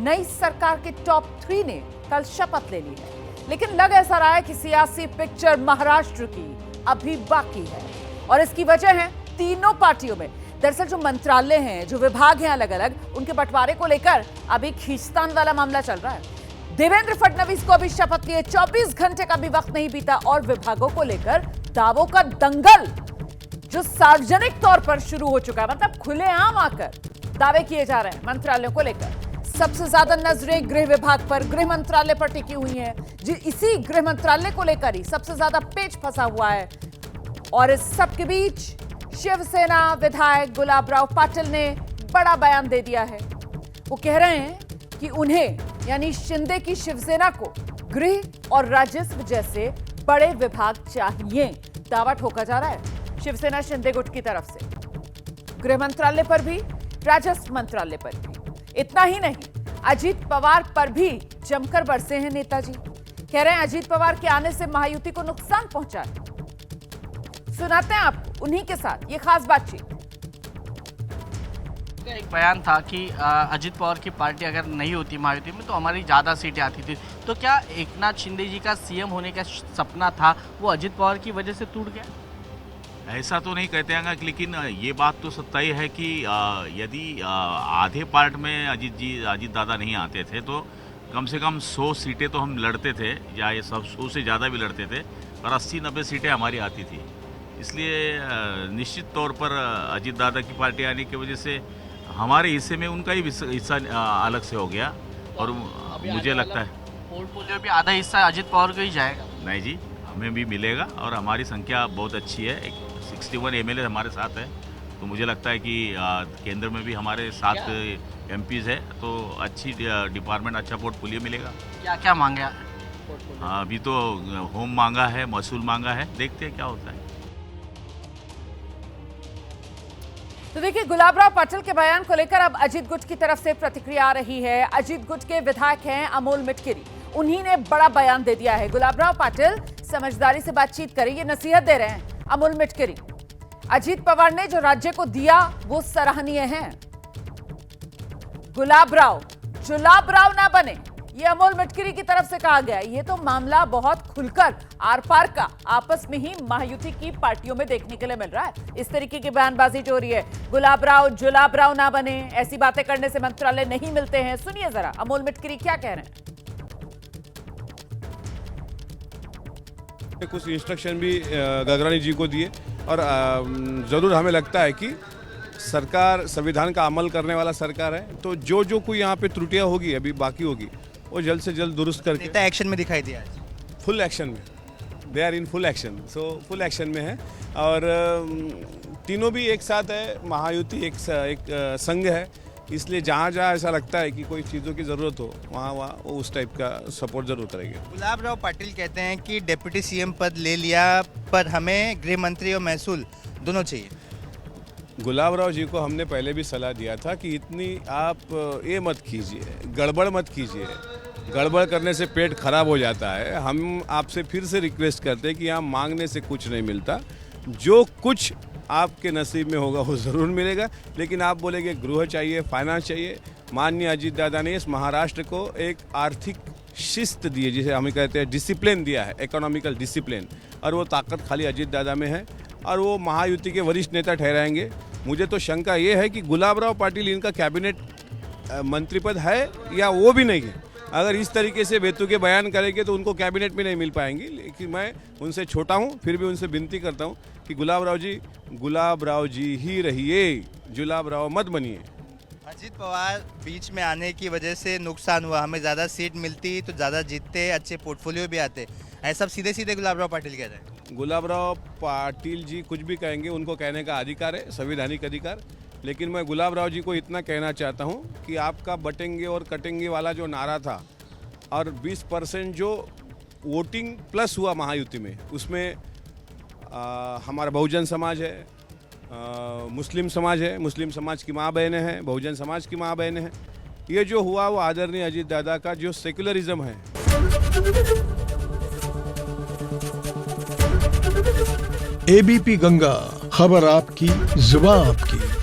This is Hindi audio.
नई सरकार के टॉप 3 ने कल शपथ ले ली है, लेकिन लग ऐसा रहा है कि सियासी पिक्चर महाराष्ट्र की अभी बाकी है और इसकी वजह है तीनों पार्टियों में। दरअसल जो मंत्रालय हैं, जो विभाग हैं अलग अलग, उनके बंटवारे को लेकर अभी खींचतान वाला मामला चल रहा है। देवेंद्र फडणवीस को अभी शपथ लिए 24 घंटे का भी वक्त नहीं बीता और विभागों को लेकर दावों का दंगल जो सार्वजनिक तौर पर शुरू हो चुका है, मतलब खुलेआम आकर दावे किए जा रहे हैं मंत्रालयों को लेकर। सबसे ज्यादा नजरें गृह विभाग पर, गृह मंत्रालय पर टिकी हुई हैं। इसी गृह मंत्रालय को लेकर ही सबसे ज्यादा पेच फंसा हुआ है और इस सबके बीच शिवसेना विधायक गुलाबराव पाटिल ने बड़ा बयान दे दिया है। वो कह रहे हैं कि उन्हें यानी शिंदे की शिवसेना को गृह और राजस्व जैसे बड़े विभाग चाहिए। दावा ठोका जा रहा है शिवसेना शिंदे गुट की तरफ से, गृह मंत्रालय पर भी, राजस्व मंत्रालय पर भी। इतना ही नहीं, अजीत पवार पर भी जमकर बरसे हैं नेताजी। कह रहे हैं अजीत पवार के आने से महायुति को नुकसान पहुंचा है। सुनाते हैं आपको उन्हीं के साथ ये खास बातचीत। एक बयान था कि अजीत पवार की पार्टी अगर नहीं होती महायुति में तो हमारी ज़्यादा सीटें आती थी। तो क्या एकनाथ शिंदे जी का सीएम होने का सपना था वो अजीत पवार की वजह से टूट गया? ऐसा तो नहीं कहते हैं, लेकिन ये बात तो सच्चाई है कि यदि आधे पार्ट में अजीत दादा नहीं आते थे तो कम से कम 100 सीटें तो हम लड़ते थे, या ये सब 100 से ज़्यादा भी लड़ते थे, और 80-90 सीटें हमारी आती थी। इसलिए निश्चित तौर पर अजीत दादा की पार्टी आने की वजह से हमारे हिस्से में उनका ही हिस्सा अलग से हो गया और मुझे लगता है पोर्टफोलियो भी आधा हिस्सा अजीत पवार को ही जाएगा। नहीं जी, हमें भी मिलेगा और हमारी संख्या बहुत अच्छी है। 61 एमएलए हमारे साथ है, तो मुझे लगता है कि केंद्र में भी हमारे 7 एमपीज़ है, तो अच्छी डिपार्टमेंट, अच्छा पोर्टफोलियो मिलेगा। क्या क्या मांगे? अभी तो होम मांगा है, महसूल मांगा है, देखते हैं क्या होता है। तो देखिए, गुलाबराव पाटिल के बयान को लेकर अब अजीत गुट की तरफ से प्रतिक्रिया आ रही है। अजीत गुट के विधायक हैं अमोल मिटकिरी, उन्हीं ने बड़ा बयान दे दिया है। गुलाबराव पाटिल समझदारी से बातचीत करें, ये नसीहत दे रहे हैं अमोल मिटकिरी। अजीत पवार ने जो राज्य को दिया वो सराहनीय है। गुलाबराव जुलाबराव ना बने, ये अमोल मिटकिरी की तरफ से कहा गया। ये तो मामला बहुत खुलकर आर पार का आपस में ही महायुति की पार्टियों में देखने के लिए मिल रहा है। इस तरीके की बयानबाजी जो हो रही है, गुलाबराव जुलाबराव ना बने, ऐसी बातें करने से मंत्रालय नहीं मिलते हैं। सुनिए जरा अमोल मिटकिरी क्या कह रहे हैं। कुछ इंस्ट्रक्शन भी गगरानी जी को दिए और ज़रूर हमें लगता है कि सरकार संविधान का अमल करने वाला सरकार है, तो जो कोई यहाँ पे त्रुटियाँ होगी, अभी बाकी होगी, वो जल्द से जल्द दुरुस्त करके नेता एक्शन में दिखाई दिया है। फुल एक्शन में, they are in full action, so full action में है। और तीनों भी एक साथ है, महायुति एक संघ है, इसलिए जहाँ जहाँ ऐसा लगता है कि कोई चीज़ों की ज़रूरत हो वहाँ वो उस टाइप का सपोर्ट जरूर करेंगे। गुलाबराव पाटिल कहते हैं कि डिप्टी सीएम पद ले लिया पर हमें गृह मंत्री और महसूल दोनों चाहिए। गुलाबराव जी को हमने पहले भी सलाह दिया था कि इतनी आप ये मत कीजिए, गड़बड़ मत कीजिए, गड़बड़ करने से पेट खराब हो जाता है। हम आपसे फिर से रिक्वेस्ट करते हैं कि यहाँ मांगने से कुछ नहीं मिलता, जो कुछ आपके नसीब में होगा वो ज़रूर मिलेगा। लेकिन आप बोलेंगे गृह चाहिए, फाइनेंस चाहिए, माननीय अजीत दादा ने इस महाराष्ट्र को एक आर्थिक शिस्त दी है, जिसे हम कहते हैं डिसिप्लिन दिया है, इकोनॉमिकल डिसिप्लिन, और वो ताकत खाली अजीत दादा में है और वो महायुति के वरिष्ठ नेता ठहराएंगे। मुझे तो शंका ये है कि गुलाबराव पाटिल इनका कैबिनेट मंत्री पद है या वो भी नहीं है। अगर इस तरीके से बेतुके बयान करेंगे तो उनको कैबिनेट में नहीं मिल पाएंगी। लेकिन मैं उनसे छोटा हूँ, फिर भी उनसे विनती करता हूँ कि गुलाबराव जी ही रहिए, जुलाबराव मत बनिए। अजीत पवार बीच में आने की वजह से नुकसान हुआ, हमें ज़्यादा सीट मिलती तो ज़्यादा जीतते, अच्छे पोर्टफोलियो भी आते, ऐसा सीधे सीधे गुलाबराव पाटिल कह रहे हैं। गुलाबराव पाटिल जी कुछ भी कहेंगे, उनको कहने का अधिकार है, संवैधानिक अधिकार। लेकिन मैं गुलाबराव जी को इतना कहना चाहता हूं कि आपका बटेंगे और कटेंगे वाला जो नारा था और 20% जो वोटिंग प्लस हुआ महायुति में, उसमें हमारा बहुजन समाज है, मुस्लिम समाज है, मुस्लिम समाज की माँ बहनें हैं, बहुजन समाज की माँ बहनें हैं। ये जो हुआ वो आदरणीय अजीत दादा का जो सेक्युलरिज्म है। एबीपी गंगा, खबर आपकी, जुबान आपकी।